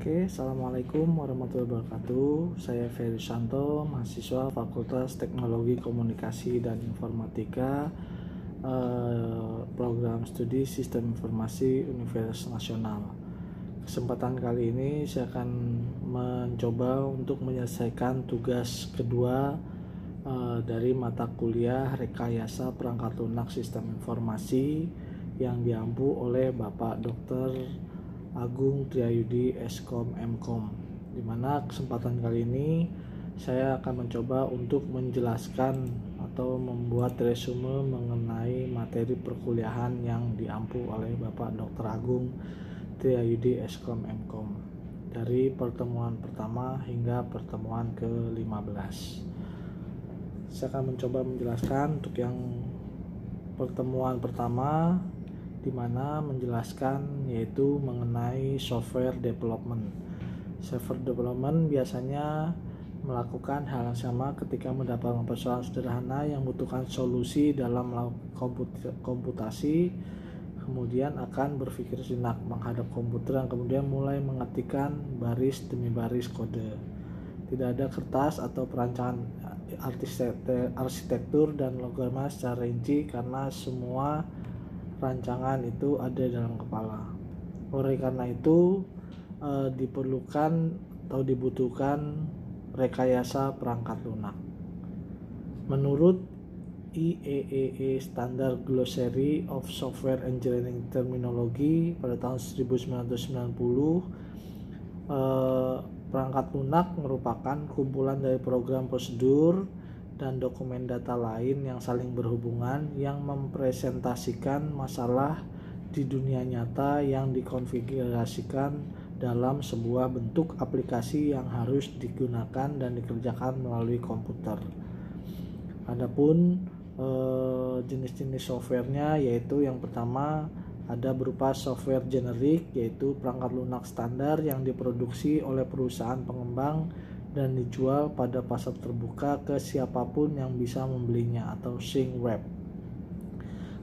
Oke, Assalamualaikum warahmatullahi wabarakatuh. Saya Ferry Santo, mahasiswa Fakultas Teknologi Komunikasi dan Informatika, program studi Sistem Informasi Universitas Nasional. Kesempatan kali ini saya akan mencoba untuk menyelesaikan tugas kedua dari mata kuliah Rekayasa Perangkat Lunak Sistem Informasi yang diampu oleh Bapak Dr. Agung Triayudi Eskom Mkom, di mana kesempatan kali ini saya akan mencoba untuk menjelaskan atau membuat resume mengenai materi perkuliahan yang diampu oleh Bapak Dr. Agung Triayudi Eskom Mkom dari pertemuan pertama hingga pertemuan ke-15. Saya akan mencoba menjelaskan untuk yang pertemuan pertama, di mana menjelaskan yaitu mengenai software development. Software development biasanya melakukan hal yang sama ketika mendapatkan persoalan sederhana yang membutuhkan solusi dalam komputasi, kemudian akan berpikir sejenak menghadap komputer dan kemudian mulai mengetikkan baris demi baris kode. Tidak ada kertas atau perancangan arsitektur dan logaritma secara rinci karena semua rancangan itu ada dalam kepala. Oleh karena itu dibutuhkan rekayasa perangkat lunak. Menurut IEEE Standard Glossary of Software Engineering Terminology pada tahun 1990, perangkat lunak merupakan kumpulan dari program prosedur dan dokumen data lain yang saling berhubungan yang mempresentasikan masalah di dunia nyata yang dikonfigurasikan dalam sebuah bentuk aplikasi yang harus digunakan dan dikerjakan melalui komputer. Adapun jenis-jenis softwarenya yaitu yang pertama ada berupa software generik, yaitu perangkat lunak standar yang diproduksi oleh perusahaan pengembang dan dijual pada pasar terbuka ke siapapun yang bisa membelinya atau sync web.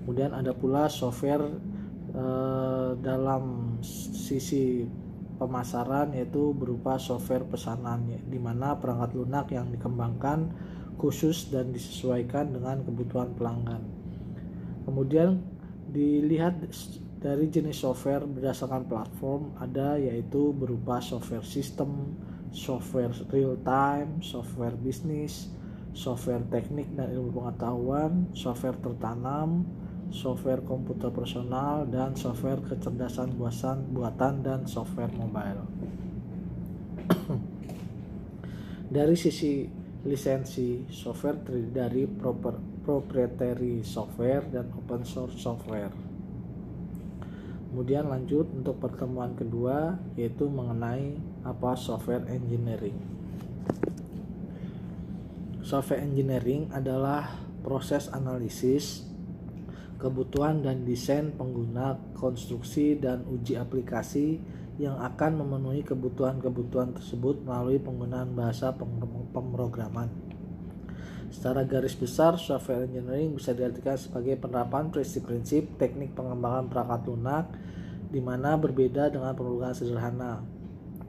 Kemudian ada pula software dalam sisi pemasaran, yaitu berupa software pesanan, di mana perangkat lunak yang dikembangkan khusus dan disesuaikan dengan kebutuhan pelanggan. Kemudian dilihat dari jenis software berdasarkan platform, ada yaitu berupa software system, software real time, software bisnis, software teknik dan ilmu pengetahuan, software tertanam, software komputer personal, dan software kecerdasan buatan dan software mobile. Dari sisi lisensi, software terdiri dari proprietary software dan open source software. Kemudian lanjut untuk pertemuan kedua, yaitu mengenai apa software engineering. Software engineering adalah proses analisis kebutuhan dan desain pengguna, konstruksi dan uji aplikasi yang akan memenuhi kebutuhan-kebutuhan tersebut melalui penggunaan bahasa pemrograman. Secara garis besar, software engineering bisa diartikan sebagai penerapan prinsip-prinsip teknik pengembangan perangkat lunak, di mana berbeda dengan pemrograman sederhana.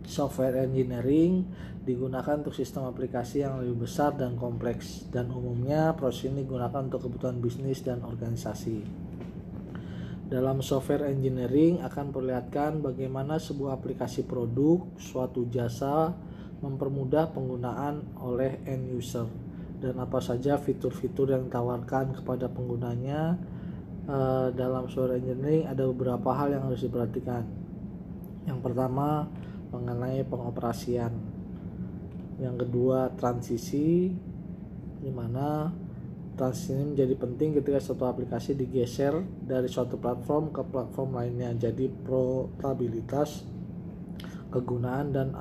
Software engineering digunakan untuk sistem aplikasi yang lebih besar dan kompleks, dan umumnya proses ini digunakan untuk kebutuhan bisnis dan organisasi. Dalam software engineering akan memperlihatkan bagaimana sebuah aplikasi produk, suatu jasa mempermudah penggunaan oleh end user, dan apa saja fitur-fitur yang ditawarkan kepada penggunanya. Dalam software engineering ada beberapa hal yang harus diperhatikan. Yang pertama mengenai pengoperasian, yang kedua transisi, di mana transisi ini menjadi penting ketika suatu aplikasi digeser dari suatu platform ke platform lainnya. Jadi probabilitas kegunaan dan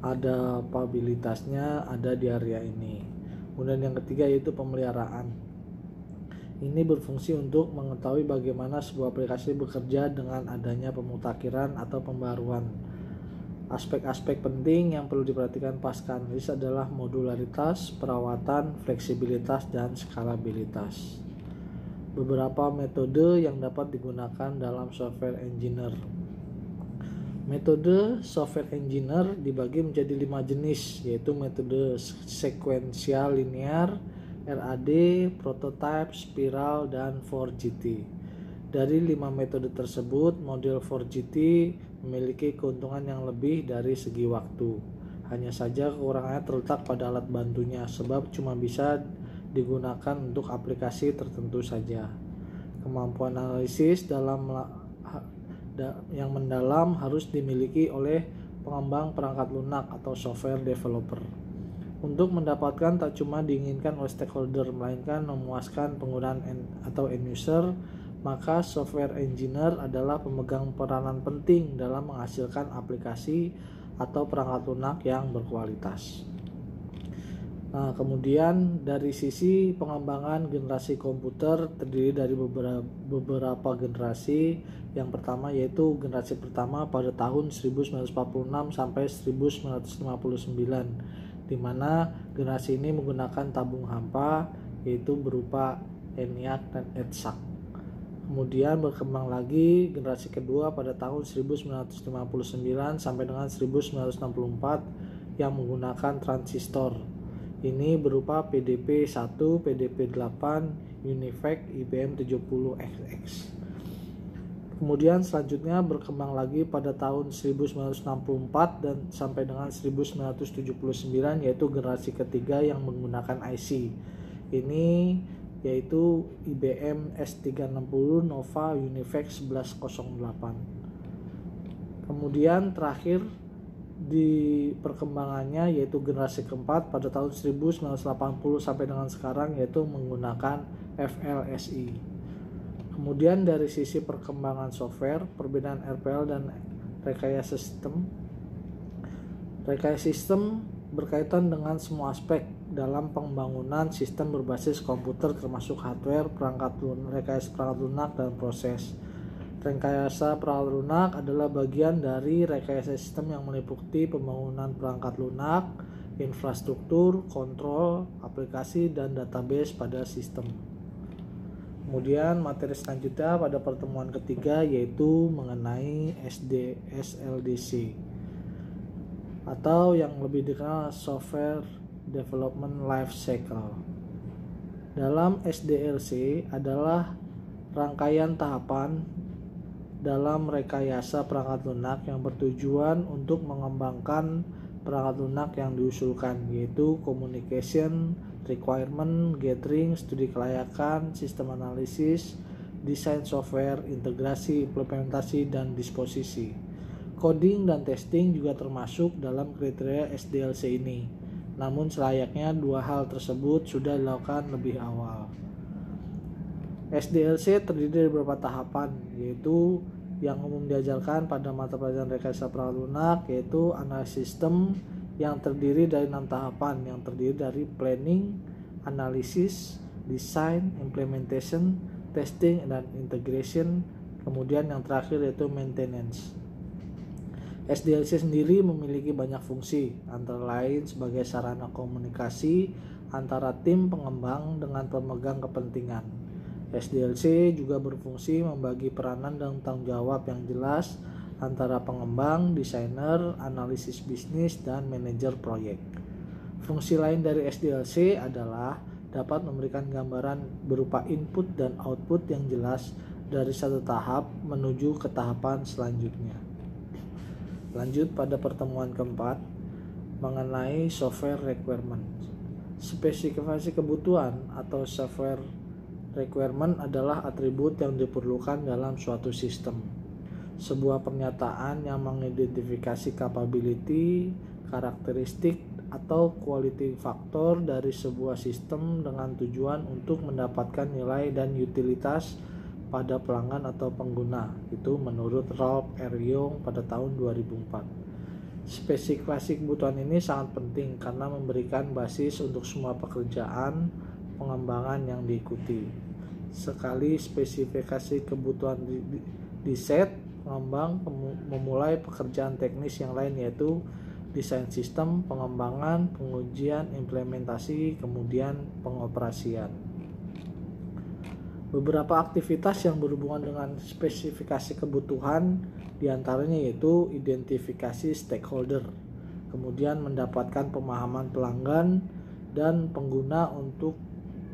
adaptabilitasnya ada di area ini. Kemudian yang ketiga yaitu pemeliharaan. Ini berfungsi untuk mengetahui bagaimana sebuah aplikasi bekerja dengan adanya pemutakhiran atau pembaruan. Aspek-aspek penting yang perlu diperhatikan pasca analisis adalah modularitas, perawatan, fleksibilitas, dan skalabilitas. Beberapa metode yang dapat digunakan dalam software engineer. Metode software engineer dibagi menjadi 5 jenis, yaitu metode sequential linear, RAD, prototype, spiral, dan 4GT. Dari 5 metode tersebut, model 4GT memiliki keuntungan yang lebih dari segi waktu. Hanya saja kekurangannya terletak pada alat bantunya, sebab cuma bisa digunakan untuk aplikasi tertentu saja. Kemampuan analisis yang mendalam harus dimiliki oleh pengembang perangkat lunak atau software developer. Untuk mendapatkan tak cuma diinginkan oleh stakeholder, melainkan memuaskan penggunaan atau end user, maka software engineer adalah pemegang peranan penting dalam menghasilkan aplikasi atau perangkat lunak yang berkualitas. Nah, kemudian dari sisi pengembangan generasi komputer terdiri dari beberapa generasi. Yang pertama yaitu generasi pertama pada tahun 1946 sampai 1959, di mana generasi ini menggunakan tabung hampa yaitu berupa ENIAC dan EDSAC. Kemudian berkembang lagi generasi kedua pada tahun 1959 sampai dengan 1964 yang menggunakan transistor. Ini berupa PDP-1, PDP-8, UNIVAC, IBM 70XX. Kemudian selanjutnya berkembang lagi pada tahun 1964 dan sampai dengan 1979 yaitu generasi ketiga yang menggunakan IC. Ini yaitu IBM S360 Nova UNIVAC 1108. Kemudian terakhir di perkembangannya yaitu generasi keempat pada tahun 1980 sampai dengan sekarang yaitu menggunakan FLSI. Kemudian dari sisi perkembangan software, perbedaan RPL dan rekayasa sistem. Rekayasa sistem berkaitan dengan semua aspek dalam pembangunan sistem berbasis komputer termasuk hardware, rekayasa perangkat lunak dan proses. Rekayasa perangkat lunak adalah bagian dari rekayasa sistem yang meliputi pembangunan perangkat lunak, infrastruktur, kontrol, aplikasi, dan database pada sistem. Kemudian materi selanjutnya pada pertemuan ketiga yaitu mengenai SDLC atau yang lebih dikenal Software Development Life Cycle. Dalam SDLC adalah rangkaian tahapan dalam rekayasa perangkat lunak yang bertujuan untuk mengembangkan perangkat lunak yang diusulkan, yaitu communication, requirement, gathering, studi kelayakan, sistem analisis, desain software, integrasi, implementasi, dan disposisi. Coding dan testing juga termasuk dalam kriteria SDLC ini. Namun selayaknya dua hal tersebut sudah dilakukan lebih awal. SDLC terdiri dari beberapa tahapan, yaitu yang umum diajarkan pada mata pelajaran rekayasa perangkat lunak, yaitu analisis sistem yang terdiri dari 6 tahapan, yang terdiri dari planning, analisis, design, implementation, testing, dan integration. Kemudian yang terakhir yaitu maintenance. SDLC sendiri memiliki banyak fungsi, antara lain sebagai sarana komunikasi antara tim pengembang dengan pemegang kepentingan. SDLC juga berfungsi membagi peranan dan tanggung jawab yang jelas antara pengembang, desainer, analisis bisnis, dan manajer proyek. Fungsi lain dari SDLC adalah dapat memberikan gambaran berupa input dan output yang jelas dari satu tahap menuju ke tahapan selanjutnya. Lanjut pada pertemuan keempat mengenai software requirement. Spesifikasi kebutuhan atau software requirement adalah atribut yang diperlukan dalam suatu sistem. Sebuah pernyataan yang mengidentifikasi capability, karakteristik, atau quality factor dari sebuah sistem dengan tujuan untuk mendapatkan nilai dan utilitas pada pelanggan atau pengguna. Itu menurut Ralph R. Young pada tahun 2004. Spesifikasi kebutuhan ini sangat penting karena memberikan basis untuk semua pekerjaan pengembangan yang diikuti. Sekali spesifikasi kebutuhan di set, pengembang memulai pekerjaan teknis yang lain yaitu desain sistem, pengembangan, pengujian, implementasi, kemudian pengoperasian. Beberapa aktivitas yang berhubungan dengan spesifikasi kebutuhan diantaranya yaitu identifikasi stakeholder, kemudian mendapatkan pemahaman pelanggan dan pengguna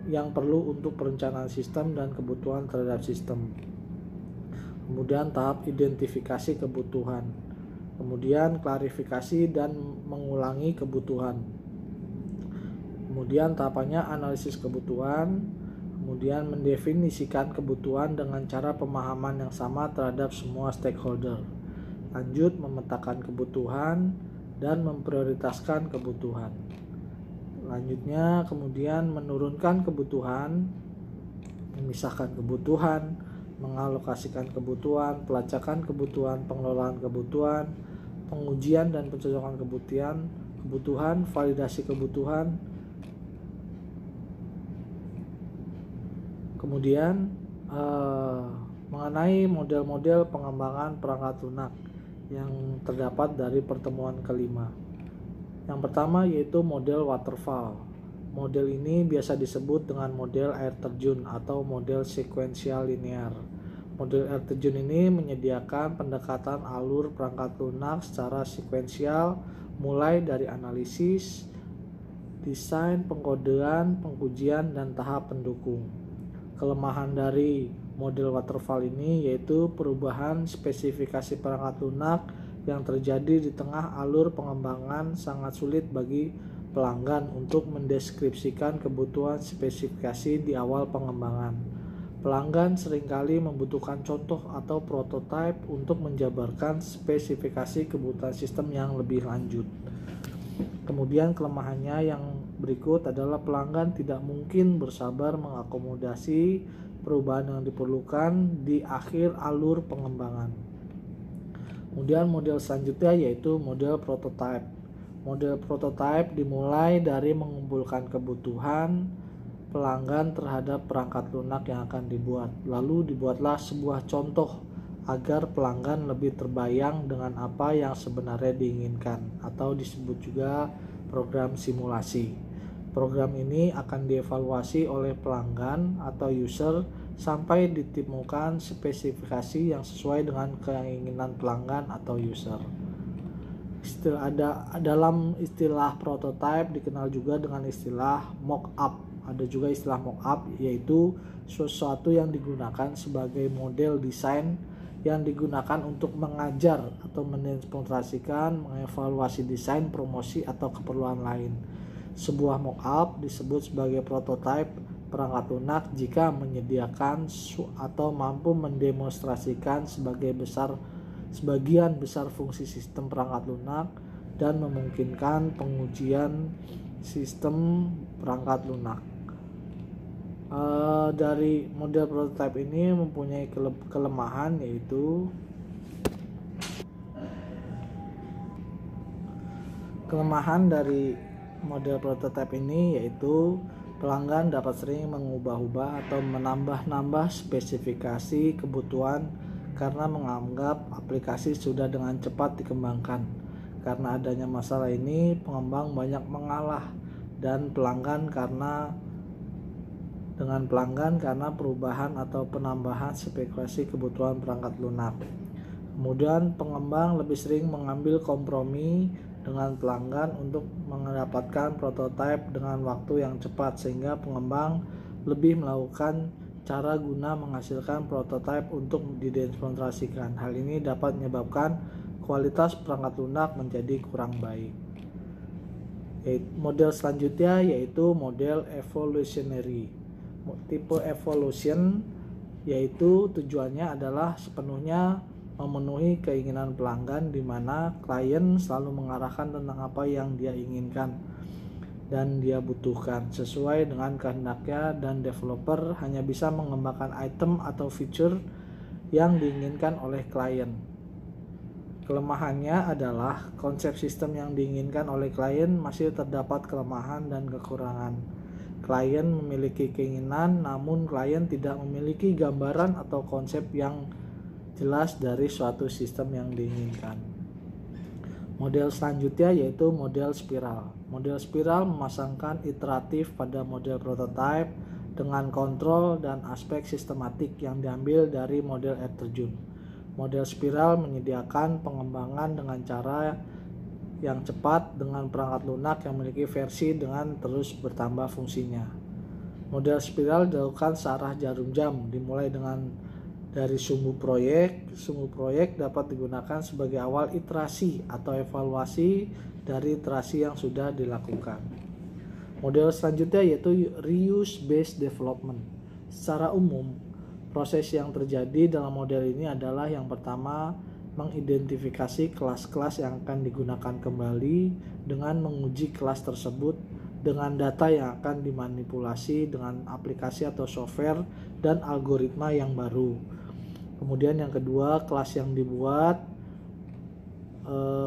yang perlu untuk perencanaan sistem dan kebutuhan terhadap sistem. Kemudian tahap identifikasi kebutuhan, kemudian klarifikasi dan mengulangi kebutuhan. Kemudian tahapannya analisis kebutuhan, kemudian mendefinisikan kebutuhan dengan cara pemahaman yang sama terhadap semua stakeholder. Lanjut memetakan kebutuhan dan memprioritaskan kebutuhan. Lanjutnya kemudian menurunkan kebutuhan, memisahkan kebutuhan, mengalokasikan kebutuhan, pelacakan kebutuhan, pengelolaan kebutuhan, pengujian dan pencocokan kebutuhan, validasi kebutuhan. Kemudian mengenai model-model pengembangan perangkat lunak yang terdapat dari pertemuan kelima. Yang pertama yaitu model waterfall. Model ini biasa disebut dengan model air terjun atau model sekuensial linear. Model air terjun ini menyediakan pendekatan alur perangkat lunak secara sekuensial mulai dari analisis, desain, pengkodean, pengujian, dan tahap pendukung. Kelemahan dari model waterfall ini yaitu perubahan spesifikasi perangkat lunak yang terjadi di tengah alur pengembangan sangat sulit bagi pelanggan untuk mendeskripsikan kebutuhan spesifikasi di awal pengembangan. Pelanggan seringkali membutuhkan contoh atau prototipe untuk menjabarkan spesifikasi kebutuhan sistem yang lebih lanjut. Kemudian kelemahannya yang berikut adalah pelanggan tidak mungkin bersabar mengakomodasi perubahan yang diperlukan di akhir alur pengembangan. Kemudian model selanjutnya yaitu model prototype. Model prototype dimulai dari mengumpulkan kebutuhan pelanggan terhadap perangkat lunak yang akan dibuat. Lalu dibuatlah sebuah contoh agar pelanggan lebih terbayang dengan apa yang sebenarnya diinginkan, atau disebut juga program simulasi. Program ini akan dievaluasi oleh pelanggan atau user sampai ditemukan spesifikasi yang sesuai dengan keinginan pelanggan atau user. Dalam istilah prototype dikenal juga dengan istilah mock-up. Ada juga istilah mock-up, yaitu sesuatu yang digunakan sebagai model desain yang digunakan untuk mengajar atau mendemonstrasikan, mengevaluasi desain, promosi, atau keperluan lain. Sebuah mock-up disebut sebagai prototype perangkat lunak jika menyediakan atau mampu mendemonstrasikan sebagian besar fungsi sistem perangkat lunak dan memungkinkan pengujian sistem perangkat lunak. Dari model prototype ini mempunyai kelemahan, yaitu kelemahan dari model prototype ini yaitu pelanggan dapat sering mengubah-ubah atau menambah-nambah spesifikasi kebutuhan karena menganggap aplikasi sudah dengan cepat dikembangkan. Karena adanya masalah ini, pengembang banyak mengalah dengan pelanggan karena perubahan atau penambahan spesifikasi kebutuhan perangkat lunak. Kemudian pengembang lebih sering mengambil kompromi dengan pelanggan untuk mendapatkan prototipe dengan waktu yang cepat, sehingga pengembang lebih melakukan cara guna menghasilkan prototipe untuk didemonstrasikan. Hal ini dapat menyebabkan kualitas perangkat lunak menjadi kurang baik. Model selanjutnya yaitu model evolutionary. Tipe evolution yaitu tujuannya adalah sepenuhnya memenuhi keinginan pelanggan, di mana klien selalu mengarahkan tentang apa yang dia inginkan dan dia butuhkan sesuai dengan kehendaknya, dan developer hanya bisa mengembangkan item atau feature yang diinginkan oleh klien. Kelemahannya adalah konsep sistem yang diinginkan oleh klien masih terdapat kelemahan dan kekurangan. Klien memiliki keinginan, namun klien tidak memiliki gambaran atau konsep yang jelas dari suatu sistem yang diinginkan. Model selanjutnya yaitu model spiral. Model spiral memasangkan iteratif pada model prototype dengan kontrol dan aspek sistematik yang diambil dari model air terjun. Model spiral menyediakan pengembangan dengan cara yang cepat dengan perangkat lunak yang memiliki versi dengan terus bertambah fungsinya. Model spiral dilakukan searah jarum jam, dimulai dari sumbu proyek. Sumbu proyek dapat digunakan sebagai awal iterasi atau evaluasi dari iterasi yang sudah dilakukan. Model selanjutnya yaitu reuse based development. Secara umum, proses yang terjadi dalam model ini adalah yang pertama, mengidentifikasi kelas-kelas yang akan digunakan kembali dengan menguji kelas tersebut dengan data yang akan dimanipulasi dengan aplikasi atau software dan algoritma yang baru. Kemudian yang kedua, kelas yang dibuat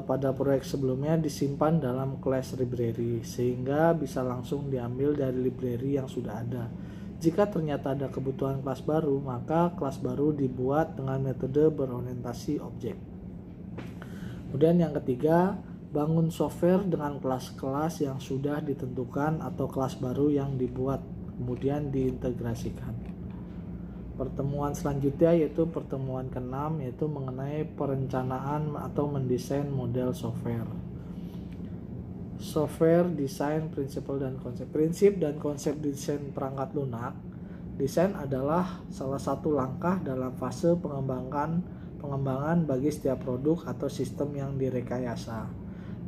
pada proyek sebelumnya disimpan dalam class library sehingga bisa langsung diambil dari library yang sudah ada. Jika ternyata ada kebutuhan kelas baru, maka kelas baru dibuat dengan metode berorientasi objek. Kemudian yang ketiga, bangun software dengan kelas-kelas yang sudah ditentukan atau kelas baru yang dibuat, kemudian diintegrasikan. Pertemuan selanjutnya yaitu pertemuan ke-6, yaitu mengenai perencanaan atau mendesain model software. Software Design Principle dan Konsep. Prinsip dan konsep desain perangkat lunak. Desain adalah salah satu langkah dalam fase pengembangan bagi setiap produk atau sistem yang direkayasa.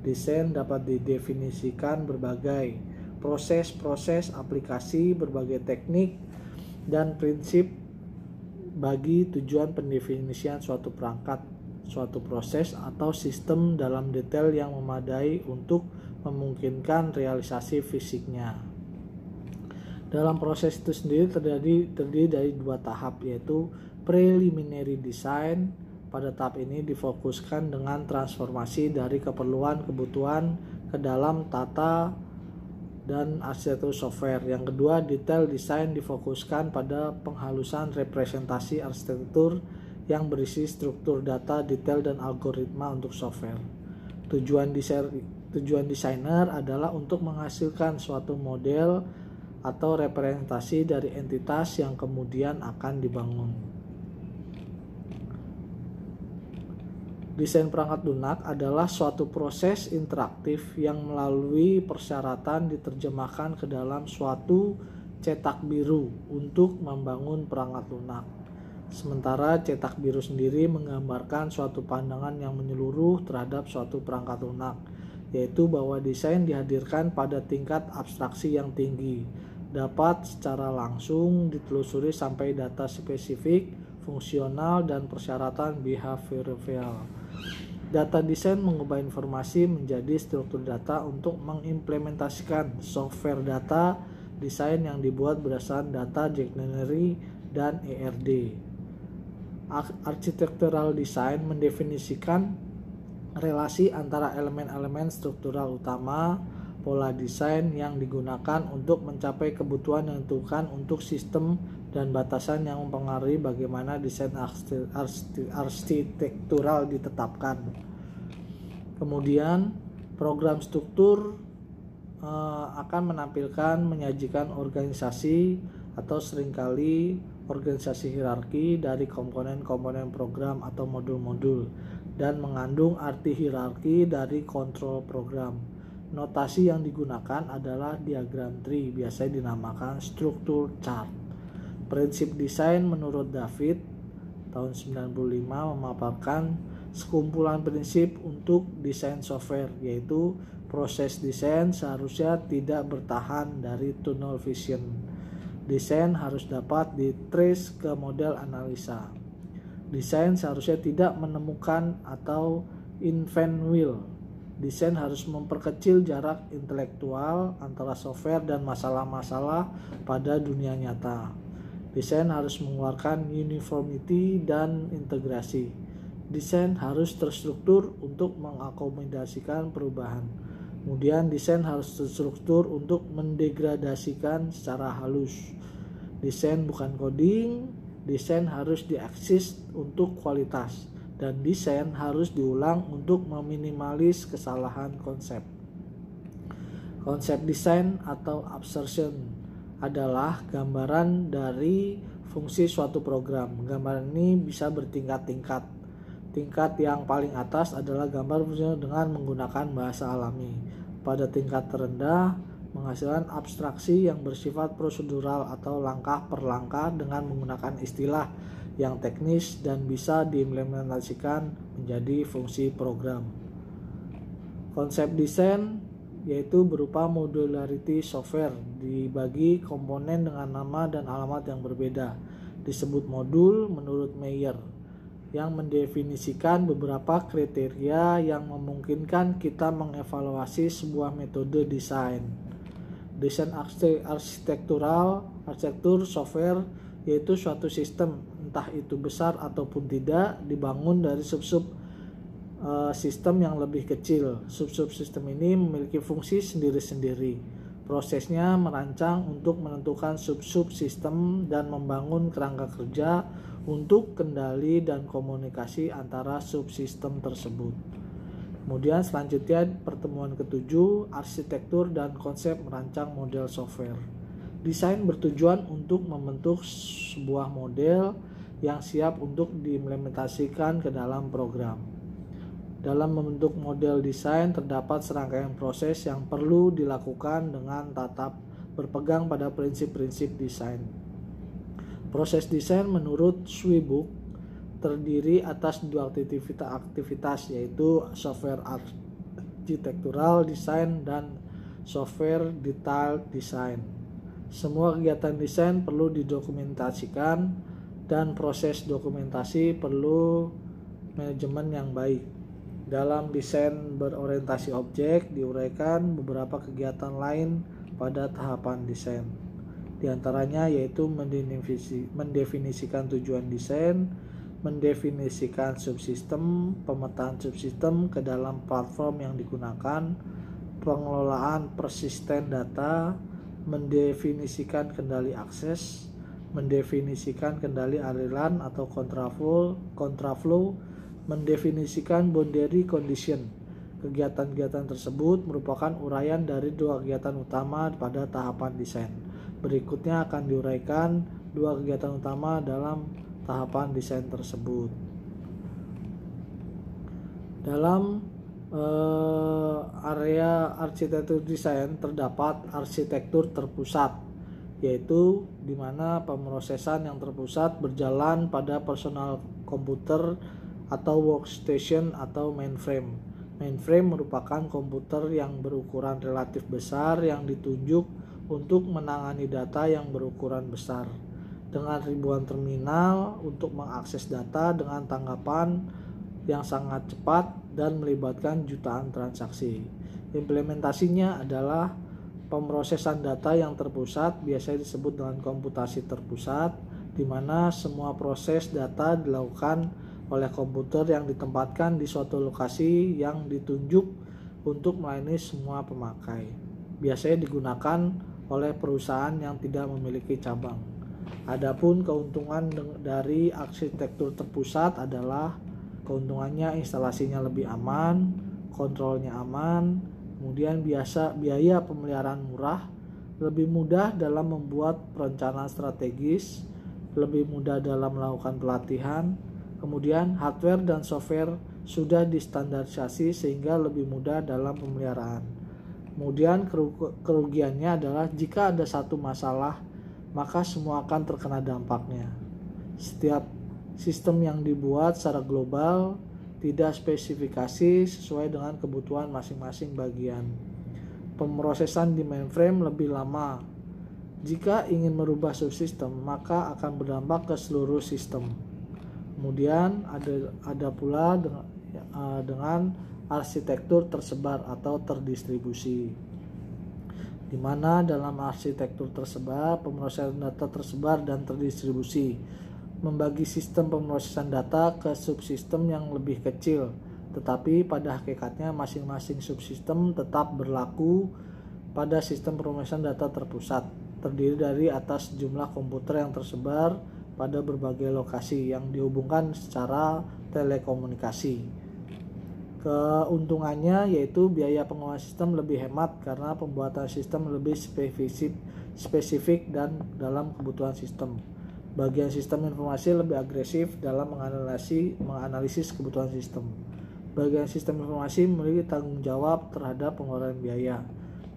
Desain dapat didefinisikan berbagai proses aplikasi, berbagai teknik, dan prinsip bagi tujuan pendefinisian suatu perangkat, suatu proses, atau sistem dalam detail yang memadai untuk memungkinkan realisasi fisiknya. Dalam proses itu sendiri terdiri dari dua tahap, yaitu preliminary design. Pada tahap ini difokuskan dengan transformasi dari kebutuhan ke dalam tata dan arsitektur software. Yang kedua, detail design difokuskan pada penghalusan representasi arsitektur yang berisi struktur data, detail, dan algoritma untuk software. Tujuan desainer adalah untuk menghasilkan suatu model atau representasi dari entitas yang kemudian akan dibangun. Desain perangkat lunak adalah suatu proses interaktif yang melalui persyaratan diterjemahkan ke dalam suatu cetak biru untuk membangun perangkat lunak. Sementara cetak biru sendiri menggambarkan suatu pandangan yang menyeluruh terhadap suatu perangkat lunak, yaitu bahwa desain dihadirkan pada tingkat abstraksi yang tinggi, dapat secara langsung ditelusuri sampai data spesifik, fungsional, dan persyaratan behavioral. Data desain mengubah informasi menjadi struktur data untuk mengimplementasikan software data desain yang dibuat berdasarkan data dictionary dan ERD. Architectural design mendefinisikan relasi antara elemen-elemen struktural utama, pola desain yang digunakan untuk mencapai kebutuhan yang ditentukan untuk sistem, dan batasan yang mempengaruhi bagaimana desain arsitektural ditetapkan. Kemudian program struktur akan menyajikan organisasi atau seringkali organisasi hierarki dari komponen-komponen program atau modul-modul, dan mengandung arti hierarki dari kontrol program. Notasi yang digunakan adalah diagram tree, biasanya dinamakan struktur chart. Prinsip desain menurut David tahun 95 memaparkan sekumpulan prinsip untuk desain software, yaitu proses desain seharusnya tidak bertahan dari tunnel vision. Desain harus dapat ditrace ke model analisa. Desain seharusnya tidak menemukan atau invent wheel. Desain harus memperkecil jarak intelektual antara software dan masalah-masalah pada dunia nyata. Desain harus mengeluarkan uniformity dan integrasi. Desain harus terstruktur untuk mengakomodasikan perubahan. Kemudian desain harus terstruktur untuk mendegradasikan secara halus. Desain bukan coding, desain harus diakses untuk kualitas, dan desain harus diulang untuk meminimalis kesalahan konsep. Konsep desain atau abstraction. adalah gambaran dari fungsi suatu program. Gambaran ini bisa bertingkat-tingkat. Tingkat yang paling atas adalah gambar fungsi dengan menggunakan bahasa alami. Pada tingkat terendah, menghasilkan abstraksi yang bersifat prosedural atau langkah per langkah dengan menggunakan istilah yang teknis dan bisa diimplementasikan menjadi fungsi program. Konsep desain yaitu berupa modularity software dibagi komponen dengan nama dan alamat yang berbeda. Disebut modul menurut Meyer yang mendefinisikan beberapa kriteria yang memungkinkan kita mengevaluasi sebuah metode desain. Desain arsitektur software yaitu suatu sistem, entah itu besar ataupun tidak, dibangun dari sub-sub sistem yang lebih kecil. Sub-sub sistem ini memiliki fungsi sendiri-sendiri. Prosesnya merancang untuk menentukan sub-sub sistem dan membangun kerangka kerja untuk kendali dan komunikasi antara subsistem tersebut. Kemudian selanjutnya pertemuan ke-7, arsitektur dan konsep merancang model software. Desain bertujuan untuk membentuk sebuah model yang siap untuk diimplementasikan ke dalam program. Dalam membentuk model desain terdapat serangkaian proses yang perlu dilakukan dengan tetap berpegang pada prinsip-prinsip desain. Proses desain menurut Swibuk terdiri atas dua aktivitas yaitu software architectural design dan software detail design. Semua kegiatan desain perlu didokumentasikan dan proses dokumentasi perlu manajemen yang baik. Dalam desain berorientasi objek diuraikan beberapa kegiatan lain pada tahapan desain. Di antaranya yaitu mendefinisikan tujuan desain, mendefinisikan subsistem, pemetaan subsistem ke dalam platform yang digunakan, pengelolaan persisten data, mendefinisikan kendali akses, mendefinisikan kendali aliran atau kontraflow, mendefinisikan boundary condition. Kegiatan-kegiatan tersebut merupakan uraian dari dua kegiatan utama pada tahapan desain. Berikutnya akan diuraikan dua kegiatan utama dalam tahapan desain tersebut. Dalam area arsitektur desain terdapat arsitektur terpusat, yaitu di mana pemrosesan yang terpusat berjalan pada personal komputer atau workstation atau mainframe. Mainframe merupakan komputer yang berukuran relatif besar yang ditunjuk untuk menangani data yang berukuran besar, dengan ribuan terminal untuk mengakses data dengan tanggapan yang sangat cepat dan melibatkan jutaan transaksi. Implementasinya adalah pemrosesan data yang terpusat, biasanya disebut dengan komputasi terpusat, di mana semua proses data dilakukan oleh komputer yang ditempatkan di suatu lokasi yang ditunjuk untuk melayani semua pemakai. Biasanya digunakan oleh perusahaan yang tidak memiliki cabang. Adapun keuntungan dari arsitektur terpusat adalah keuntungannya instalasinya lebih aman, kontrolnya aman, kemudian biaya pemeliharaan murah, lebih mudah dalam membuat perencanaan strategis, lebih mudah dalam melakukan pelatihan. Kemudian hardware dan software sudah distandarisasi sehingga lebih mudah dalam pemeliharaan. Kemudian kerugiannya adalah jika ada satu masalah, maka semua akan terkena dampaknya. Setiap sistem yang dibuat secara global tidak spesifikasi sesuai dengan kebutuhan masing-masing bagian. Pemrosesan di mainframe lebih lama. Jika ingin merubah subsistem, maka akan berdampak ke seluruh sistem. Kemudian ada pula dengan arsitektur tersebar atau terdistribusi, di mana dalam arsitektur tersebar pemrosesan data tersebar dan terdistribusi, membagi sistem pemrosesan data ke subsistem yang lebih kecil, tetapi pada hakikatnya masing-masing subsistem tetap berlaku pada sistem pemrosesan data terpusat, terdiri dari atas jumlah komputer yang tersebar pada berbagai lokasi yang dihubungkan secara telekomunikasi. Keuntungannya yaitu biaya pengembangan sistem lebih hemat karena pembuatan sistem lebih spesifik dan dalam kebutuhan sistem. Bagian sistem informasi lebih agresif dalam menganalisis kebutuhan sistem. Bagian sistem informasi memiliki tanggung jawab terhadap pengeluaran biaya.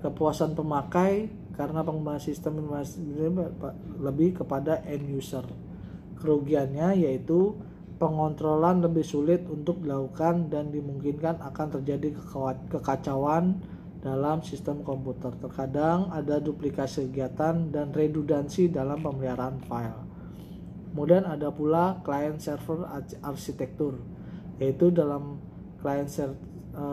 Kepuasan pemakai karena pengembangan sistem informasi lebih kepada end user. Kerugiannya yaitu pengontrolan lebih sulit untuk dilakukan dan dimungkinkan akan terjadi kekacauan dalam sistem komputer. Terkadang ada duplikasi kegiatan dan redundansi dalam pemeliharaan file. Kemudian ada pula client server arsitektur, yaitu dalam client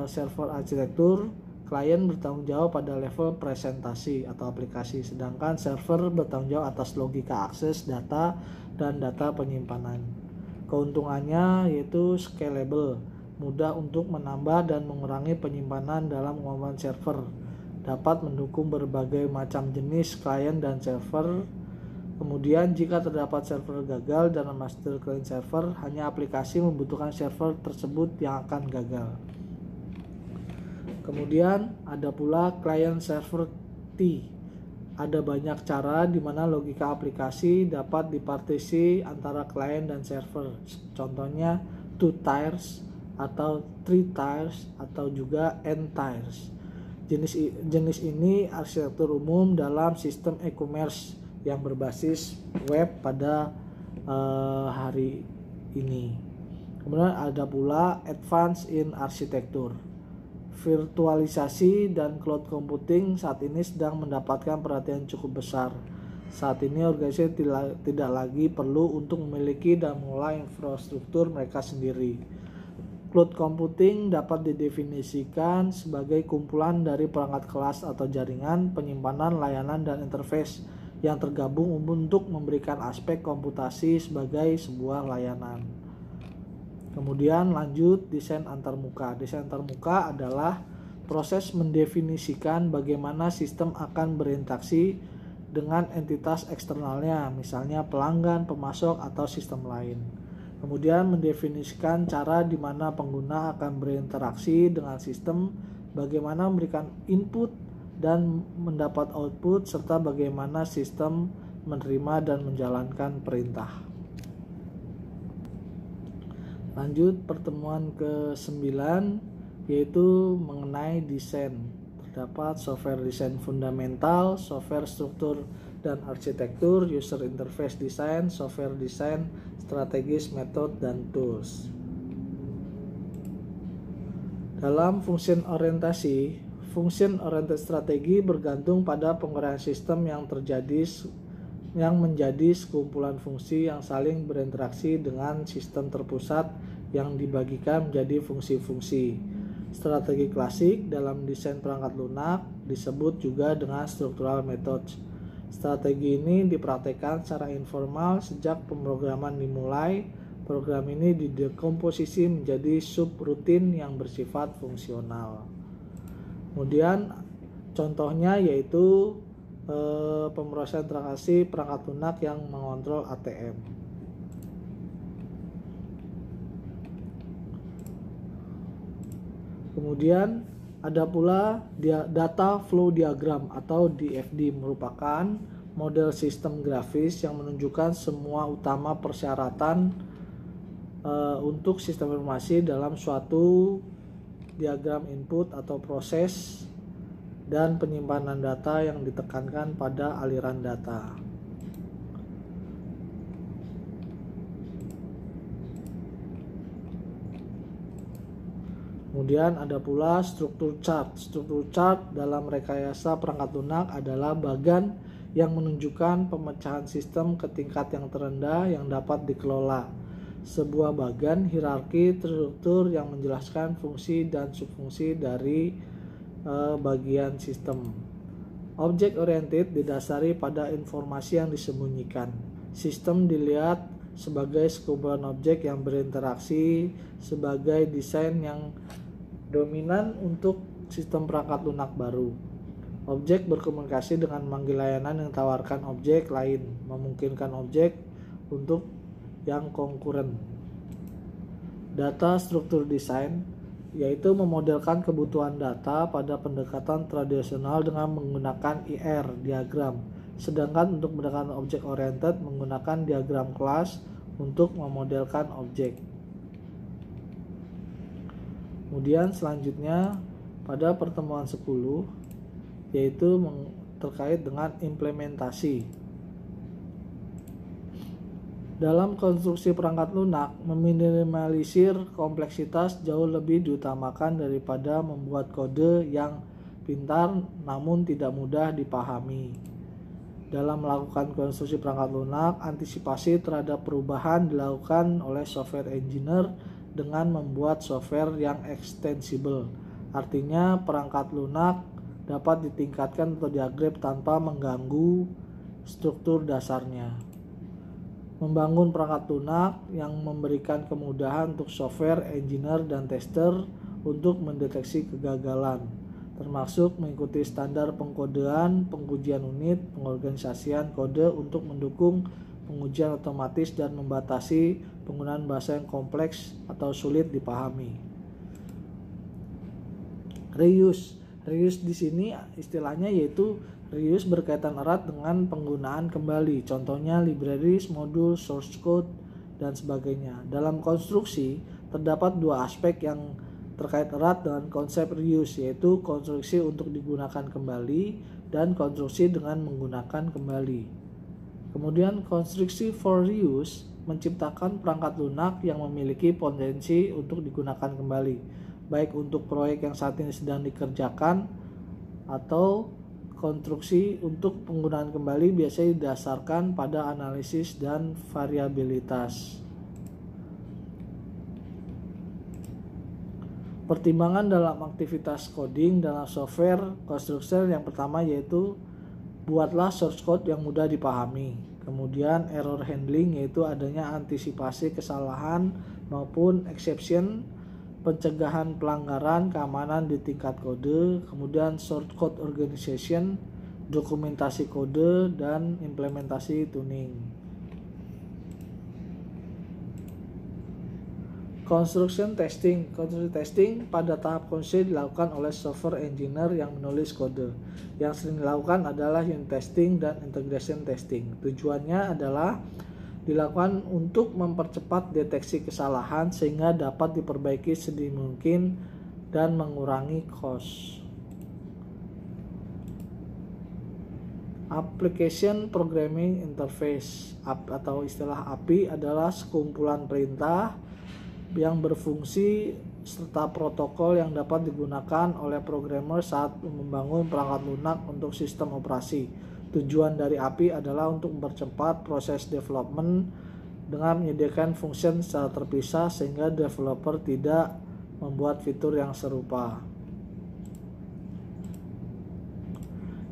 server arsitektur, klien bertanggung jawab pada level presentasi atau aplikasi, sedangkan server bertanggung jawab atas logika akses data dan data penyimpanan. Keuntungannya yaitu scalable, mudah untuk menambah dan mengurangi penyimpanan dalam pengumuman server, dapat mendukung berbagai macam jenis klien dan server. Kemudian jika terdapat server gagal dalam master client server, hanya aplikasi membutuhkan server tersebut yang akan gagal. Kemudian ada pula client server T. Ada banyak cara di mana logika aplikasi dapat dipartisi antara klien dan server. Contohnya 2 tiers atau 3 tiers atau juga n tiers. Jenis ini arsitektur umum dalam sistem e-commerce yang berbasis web pada hari ini. Kemudian ada pula advance in arsitektur. Virtualisasi dan cloud computing saat ini sedang mendapatkan perhatian cukup besar. Saat ini organisasi tidak lagi perlu untuk memiliki dan mengelola infrastruktur mereka sendiri. Cloud computing dapat didefinisikan sebagai kumpulan dari perangkat kelas atau jaringan, penyimpanan, layanan, dan interface yang tergabung untuk memberikan aspek komputasi sebagai sebuah layanan. Kemudian lanjut desain antarmuka. Desain antarmuka adalah proses mendefinisikan bagaimana sistem akan berinteraksi dengan entitas eksternalnya, misalnya pelanggan, pemasok, atau sistem lain. Kemudian mendefinisikan cara di mana pengguna akan berinteraksi dengan sistem, bagaimana memberikan input dan mendapat output, serta bagaimana sistem menerima dan menjalankan perintah. Lanjut pertemuan ke-9 yaitu mengenai desain. Terdapat software desain fundamental, software struktur dan arsitektur, user interface design, software design, strategis, metode, dan tools. Dalam function orientasi strategi bergantung pada penguraian sistem yang menjadi sekumpulan fungsi yang saling berinteraksi dengan sistem terpusat yang dibagikan menjadi fungsi-fungsi. Strategi klasik dalam desain perangkat lunak disebut juga dengan structural methods. Strategi ini dipraktekkan secara informal sejak pemrograman dimulai. Program ini didekomposisi menjadi subrutin yang bersifat fungsional. Kemudian contohnya yaitu pemrosesan transaksi perangkat lunak yang mengontrol ATM. Kemudian ada pula data flow diagram atau DFD, merupakan model sistem grafis yang menunjukkan semua utama persyaratan untuk sistem informasi dalam suatu diagram input atau proses dan penyimpanan data yang ditekankan pada aliran data. Kemudian ada pula struktur chart. Struktur chart dalam rekayasa perangkat lunak adalah bagan yang menunjukkan pemecahan sistem ke tingkat yang terendah yang dapat dikelola. Sebuah bagan hierarki terstruktur yang menjelaskan fungsi dan subfungsi dari bagian sistem. Object oriented didasari pada informasi yang disembunyikan. Sistem dilihat sebagai sekumpulan objek yang berinteraksi sebagai desain yang dominan untuk sistem perangkat lunak baru. Objek berkomunikasi dengan memanggil layanan yang tawarkan objek lain, memungkinkan objek untuk yang konkuren. Data struktur desain. yaitu memodelkan kebutuhan data pada pendekatan tradisional dengan menggunakan IR diagram. Sedangkan untuk pendekatan object oriented menggunakan diagram kelas untuk memodelkan objek. Kemudian selanjutnya pada pertemuan 10 yaitu terkait dengan implementasi. Dalam konstruksi perangkat lunak, meminimalisir kompleksitas jauh lebih diutamakan daripada membuat kode yang pintar namun tidak mudah dipahami. Dalam melakukan konstruksi perangkat lunak, antisipasi terhadap perubahan dilakukan oleh software engineer dengan membuat software yang extensible. Artinya perangkat lunak dapat ditingkatkan atau di-upgrade tanpa mengganggu struktur dasarnya. Membangun perangkat lunak yang memberikan kemudahan untuk software engineer dan tester untuk mendeteksi kegagalan, termasuk mengikuti standar pengkodean, pengujian unit, pengorganisasian kode untuk mendukung pengujian otomatis dan membatasi penggunaan bahasa yang kompleks atau sulit dipahami. Reuse di sini istilahnya yaitu reuse berkaitan erat dengan penggunaan kembali. Contohnya libraries, modul, source code, dan sebagainya. Dalam konstruksi terdapat dua aspek yang terkait erat dengan konsep reuse, yaitu konstruksi untuk digunakan kembali dan konstruksi dengan menggunakan kembali. Kemudian konstruksi for reuse menciptakan perangkat lunak yang memiliki potensi untuk digunakan kembali, baik untuk proyek yang saat ini sedang dikerjakan atau konstruksi untuk penggunaan kembali biasanya didasarkan pada analisis dan variabilitas. Pertimbangan dalam aktivitas coding dalam software konstruksi yang pertama yaitu buatlah source code yang mudah dipahami. Kemudian error handling yaitu adanya antisipasi kesalahan maupun exception, pencegahan pelanggaran, keamanan di tingkat kode, kemudian short code organization, dokumentasi kode, dan implementasi tuning. Construction testing pada tahap konstruksi dilakukan oleh software engineer yang menulis kode. Yang sering dilakukan adalah unit testing dan integration testing. Tujuannya adalah dilakukan untuk mempercepat deteksi kesalahan sehingga dapat diperbaiki sedini mungkin dan mengurangi cost. Application Programming Interface atau istilah API adalah sekumpulan perintah yang berfungsi serta protokol yang dapat digunakan oleh programmer saat membangun perangkat lunak untuk sistem operasi. Tujuan dari API adalah untuk mempercepat proses development dengan menyediakan function secara terpisah sehingga developer tidak membuat fitur yang serupa.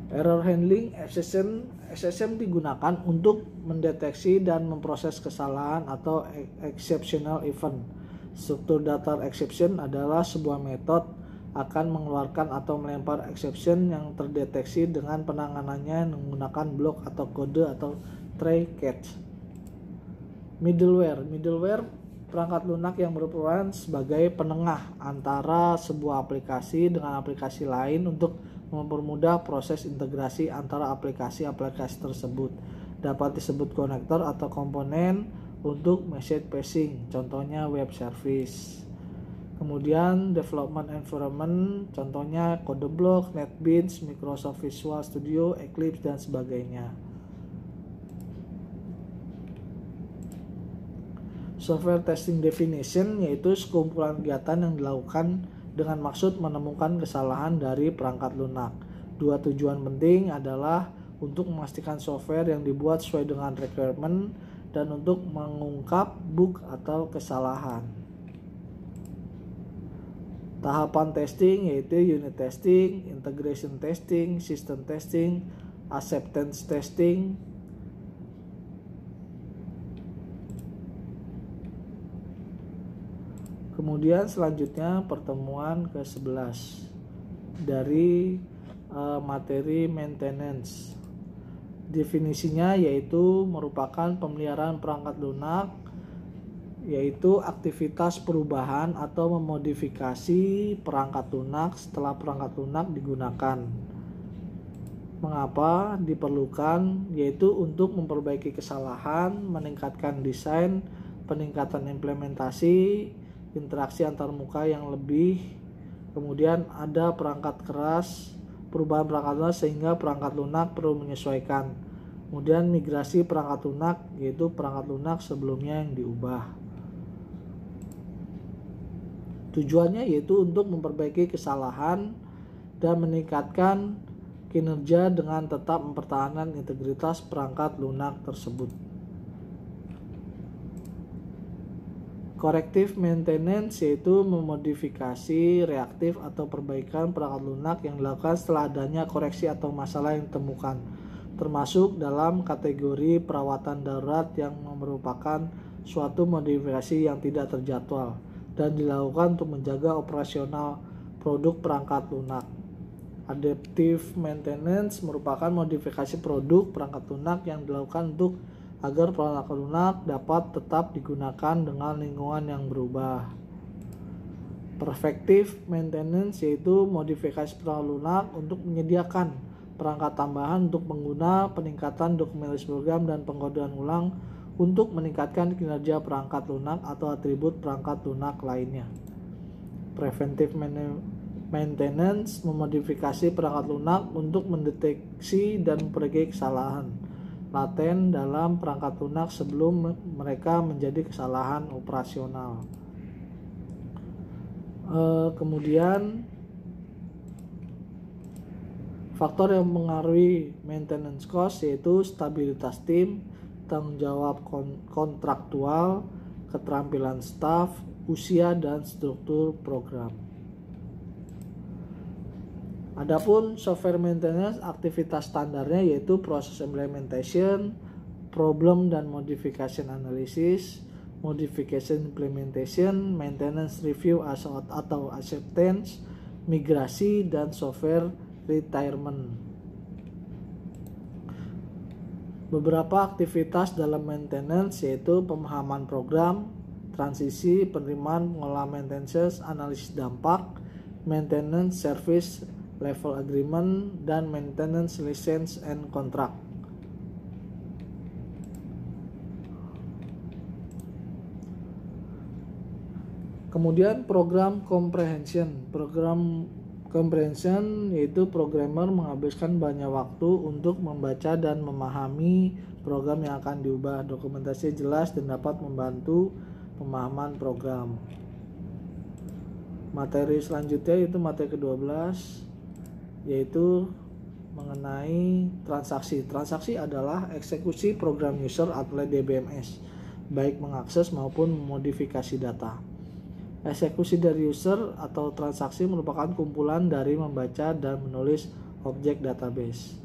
Error handling exception digunakan untuk mendeteksi dan memproses kesalahan atau exceptional event. Struktur data exception adalah sebuah metode akan mengeluarkan atau melempar exception yang terdeteksi dengan penanganannya menggunakan blok atau kode atau try catch. Middleware perangkat lunak yang berperan sebagai penengah antara sebuah aplikasi dengan aplikasi lain untuk mempermudah proses integrasi antara aplikasi-aplikasi tersebut. Dapat disebut konektor atau komponen untuk message passing, contohnya web service. Kemudian development environment, contohnya CodeBlock, NetBeans, Microsoft Visual Studio, Eclipse, dan sebagainya. Software testing definition yaitu sekumpulan kegiatan yang dilakukan dengan maksud menemukan kesalahan dari perangkat lunak. Dua tujuan penting adalah untuk memastikan software yang dibuat sesuai dengan requirement dan untuk mengungkap bug atau kesalahan. Tahapan testing yaitu unit testing, integration testing, system testing, acceptance testing. Kemudian selanjutnya pertemuan ke-11 dari materi maintenance. Definisinya yaitu merupakan pemeliharaan perangkat lunak yaitu aktivitas perubahan atau memodifikasi perangkat lunak setelah perangkat lunak digunakan. Mengapa diperlukan? Yaitu untuk memperbaiki kesalahan, meningkatkan desain, peningkatan implementasi, interaksi antarmuka yang lebih, kemudian ada perangkat keras, perubahan perangkat lunak sehingga perangkat lunak perlu menyesuaikan. Kemudian migrasi perangkat lunak, yaitu perangkat lunak sebelumnya yang diubah. Tujuannya yaitu untuk memperbaiki kesalahan dan meningkatkan kinerja dengan tetap mempertahankan integritas perangkat lunak tersebut. Corrective maintenance yaitu memodifikasi reaktif atau perbaikan perangkat lunak yang dilakukan setelah adanya koreksi atau masalah yang ditemukan, termasuk dalam kategori perawatan darurat yang merupakan suatu modifikasi yang tidak terjadwal dan dilakukan untuk menjaga operasional produk perangkat lunak. Adaptive maintenance merupakan modifikasi produk perangkat lunak yang dilakukan untuk agar perangkat lunak dapat tetap digunakan dengan lingkungan yang berubah. Preventive maintenance yaitu modifikasi perangkat lunak untuk menyediakan perangkat tambahan untuk pengguna, peningkatan dokumentasi program dan pengkodean ulang untuk meningkatkan kinerja perangkat lunak atau atribut perangkat lunak lainnya. Preventive maintenance memodifikasi perangkat lunak untuk mendeteksi dan memperbaiki kesalahan laten dalam perangkat lunak sebelum mereka menjadi kesalahan operasional. Kemudian faktor yang mempengaruhi maintenance cost yaitu stabilitas tim, tanggung jawab kontraktual, keterampilan staf, usia dan struktur program. Adapun software maintenance, aktivitas standarnya yaitu proses implementation, problem dan modification analysis, modification implementation, maintenance review atau acceptance, migrasi, dan software retirement. Beberapa aktivitas dalam maintenance yaitu pemahaman program, transisi, penerimaan, pengolahan maintenance, analisis dampak, maintenance service level agreement, dan maintenance license and contract. Kemudian program comprehension. Program comprehension yaitu programmer menghabiskan banyak waktu untuk membaca dan memahami program yang akan diubah. Dokumentasi jelas dan dapat membantu pemahaman program. Materi selanjutnya yaitu materi ke-12 yaitu mengenai transaksi. Transaksi adalah eksekusi program user atau DBMS, baik mengakses maupun memodifikasi data. Eksekusi dari user atau transaksi merupakan kumpulan dari membaca dan menulis objek database.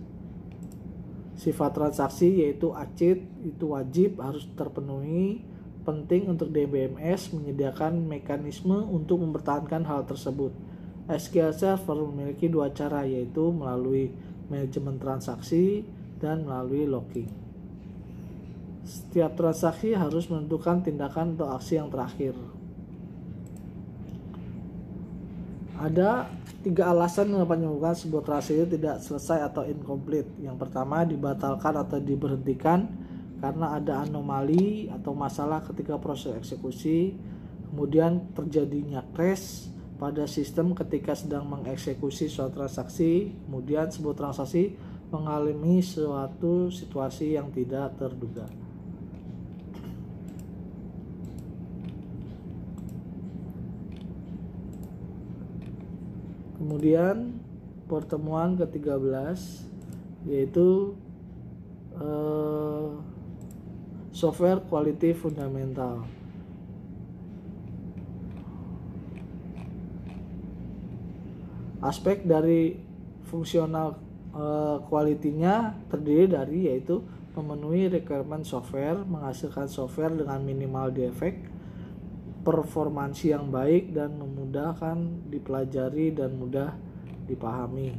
Sifat transaksi yaitu ACID itu wajib harus terpenuhi. Penting untuk DBMS menyediakan mekanisme untuk mempertahankan hal tersebut. SQL Server memiliki dua cara yaitu melalui manajemen transaksi dan melalui logging. Setiap transaksi harus menentukan tindakan atau aksi yang terakhir. Ada 3 alasan yang dapat menyebabkan sebuah transaksi tidak selesai atau incomplete. Yang pertama, dibatalkan atau diberhentikan karena ada anomali atau masalah ketika proses eksekusi. Kemudian terjadinya crash pada sistem ketika sedang mengeksekusi suatu transaksi. Kemudian sebuah transaksi mengalami suatu situasi yang tidak terduga. Kemudian pertemuan ke-13 yaitu software quality fundamental. Aspek dari fungsional quality-nya terdiri dari yaitu memenuhi requirement software, menghasilkan software dengan minimal defect, performansi yang baik dan memudahkan dipelajari dan mudah dipahami.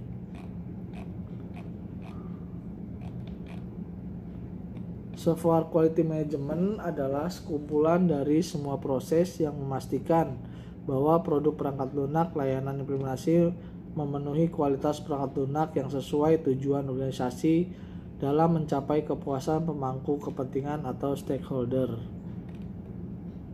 Software Quality Management adalah sekumpulan dari semua proses yang memastikan bahwa produk perangkat lunak layanan implementasi memenuhi kualitas perangkat lunak yang sesuai tujuan organisasi dalam mencapai kepuasan pemangku kepentingan atau stakeholder.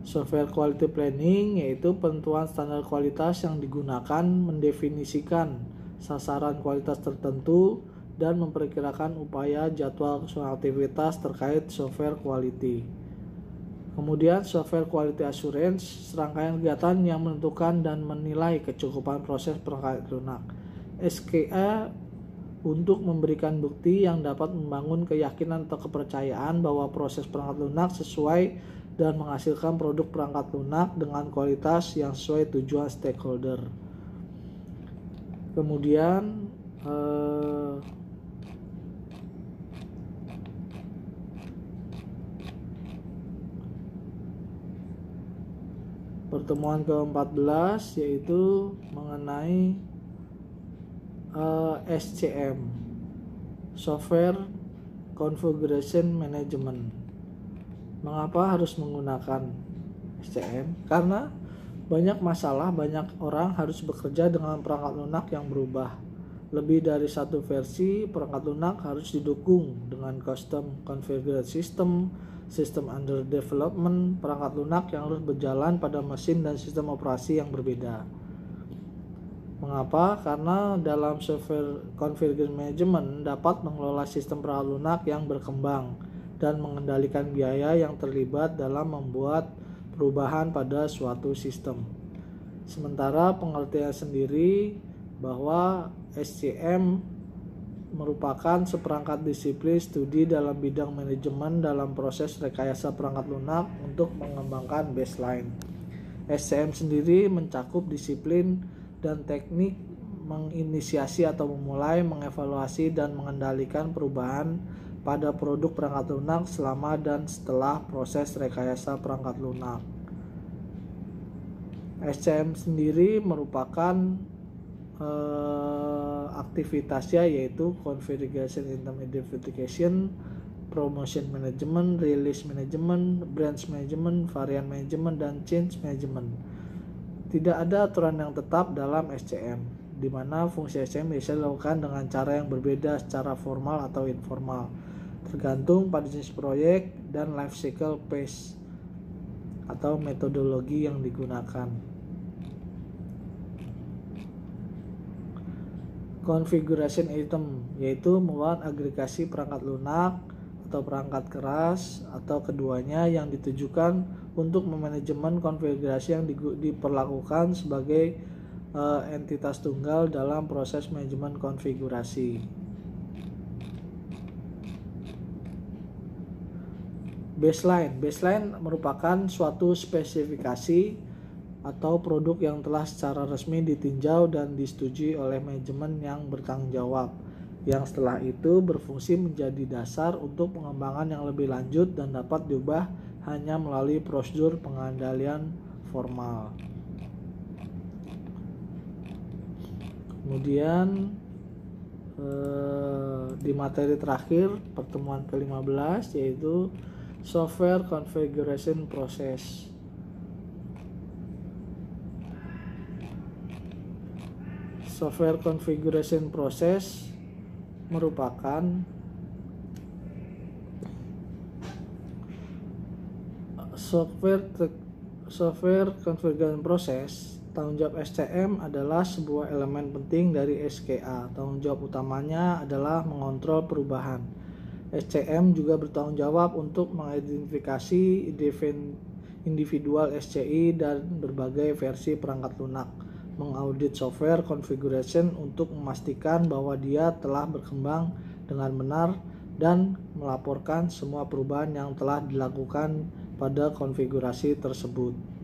Software Quality Planning yaitu penentuan standar kualitas yang digunakan mendefinisikan sasaran kualitas tertentu dan memperkirakan upaya jadwal aktivitas terkait software quality. Kemudian software quality assurance, serangkaian kegiatan yang menentukan dan menilai kecukupan proses perangkat lunak. SQA untuk memberikan bukti yang dapat membangun keyakinan atau kepercayaan bahwa proses perangkat lunak sesuai dan menghasilkan produk perangkat lunak dengan kualitas yang sesuai tujuan stakeholder. Kemudian pertemuan ke-14 yaitu mengenai SCM, Software Configuration Management. Mengapa harus menggunakan SCM? Karena banyak masalah, banyak orang harus bekerja dengan perangkat lunak yang berubah. Lebih dari satu versi perangkat lunak harus didukung dengan custom configured system, sistem under development, perangkat lunak yang harus berjalan pada mesin dan sistem operasi yang berbeda. Mengapa? Karena dalam software configuration management dapat mengelola sistem perangkat lunak yang berkembang dan mengendalikan biaya yang terlibat dalam membuat perubahan pada suatu sistem. Sementara pengertian sendiri bahwa SCM merupakan seperangkat disiplin studi dalam bidang manajemen dalam proses rekayasa perangkat lunak untuk mengembangkan baseline. SCM sendiri mencakup disiplin dan teknik menginisiasi atau memulai, mengevaluasi dan mengendalikan perubahan pada produk perangkat lunak selama dan setelah proses rekayasa perangkat lunak. SCM sendiri merupakan aktivitasnya yaitu configuration item identification, promotion management, release management, branch management, variant management, dan change management. Tidak ada aturan yang tetap dalam SCM, di mana fungsi SCM bisa dilakukan dengan cara yang berbeda secara formal atau informal, tergantung pada jenis proyek dan life cycle phase atau metodologi yang digunakan. Configuration item yaitu merupakan agregasi perangkat lunak atau perangkat keras atau keduanya yang ditujukan untuk memanajemen konfigurasi yang diperlakukan sebagai entitas tunggal dalam proses manajemen konfigurasi. Baseline merupakan suatu spesifikasi atau produk yang telah secara resmi ditinjau dan disetujui oleh manajemen yang bertanggung jawab, yang setelah itu berfungsi menjadi dasar untuk pengembangan yang lebih lanjut dan dapat diubah hanya melalui prosedur pengendalian formal. Kemudian di materi terakhir pertemuan ke-15 yaitu Software Configuration Process. Software Configuration Process merupakan software configuration process. Tanggung jawab SCM adalah sebuah elemen penting dari SQA. Tanggung jawab utamanya adalah mengontrol perubahan. SCM juga bertanggung jawab untuk mengidentifikasi individual SCI dan berbagai versi perangkat lunak, mengaudit software configuration untuk memastikan bahwa dia telah berkembang dengan benar dan melaporkan semua perubahan yang telah dilakukan pada konfigurasi tersebut.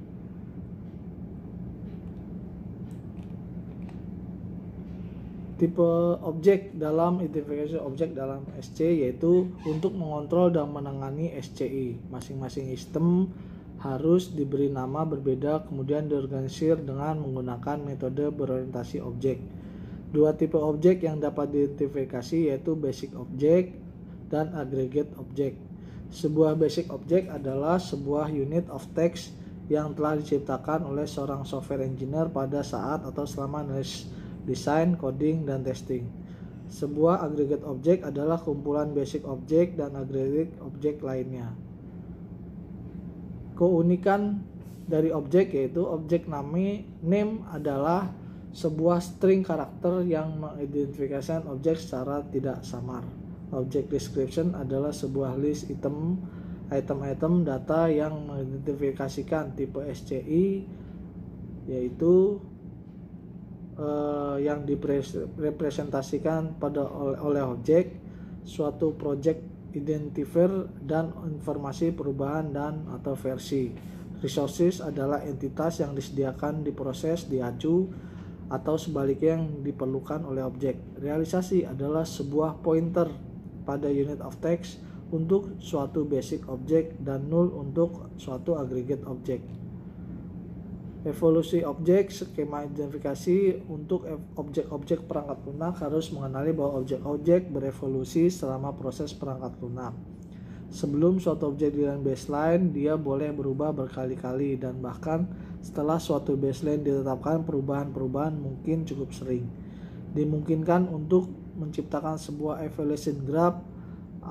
Tipe objek dalam identifikasi objek dalam SC yaitu untuk mengontrol dan menangani SCI. Masing-masing sistem harus diberi nama berbeda kemudian diorganisir dengan menggunakan metode berorientasi objek. Dua tipe objek yang dapat diidentifikasi yaitu basic object dan aggregate object. Sebuah basic object adalah sebuah unit of text yang telah diciptakan oleh seorang software engineer pada saat atau selama desain, coding, dan testing. Sebuah aggregate object adalah kumpulan basic object dan aggregate object lainnya. Keunikan dari objek yaitu objek name adalah sebuah string karakter yang mengidentifikasikan objek secara tidak samar. Object description adalah sebuah list item-item data yang mengidentifikasikan tipe SCI, yaitu yang direpresentasikan oleh objek, suatu project identifier, dan informasi perubahan dan atau versi. Resources adalah entitas yang disediakan, diproses, diacu, atau sebaliknya yang diperlukan oleh objek. Realisasi adalah sebuah pointer pada unit of text untuk suatu basic object dan null untuk suatu aggregate object. Evolusi objek, skema identifikasi untuk objek-objek perangkat lunak harus mengenali bahwa objek-objek berevolusi selama proses perangkat lunak. Sebelum suatu objek di baseline, dia boleh berubah berkali-kali, dan bahkan setelah suatu baseline ditetapkan, perubahan-perubahan mungkin cukup sering. Dimungkinkan untuk menciptakan sebuah evaluation graph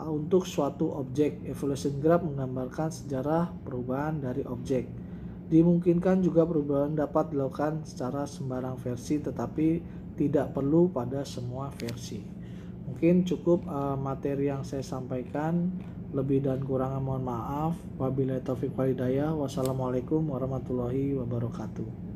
untuk suatu objek. Evaluation graph menggambarkan sejarah perubahan dari objek. Dimungkinkan juga perubahan dapat dilakukan secara sembarang versi, tetapi tidak perlu pada semua versi. Mungkin cukup materi yang saya sampaikan. Lebih dan kurangnya mohon maaf. Wabillahi taufiq wal hidayah. Wassalamualaikum warahmatullahi wabarakatuh.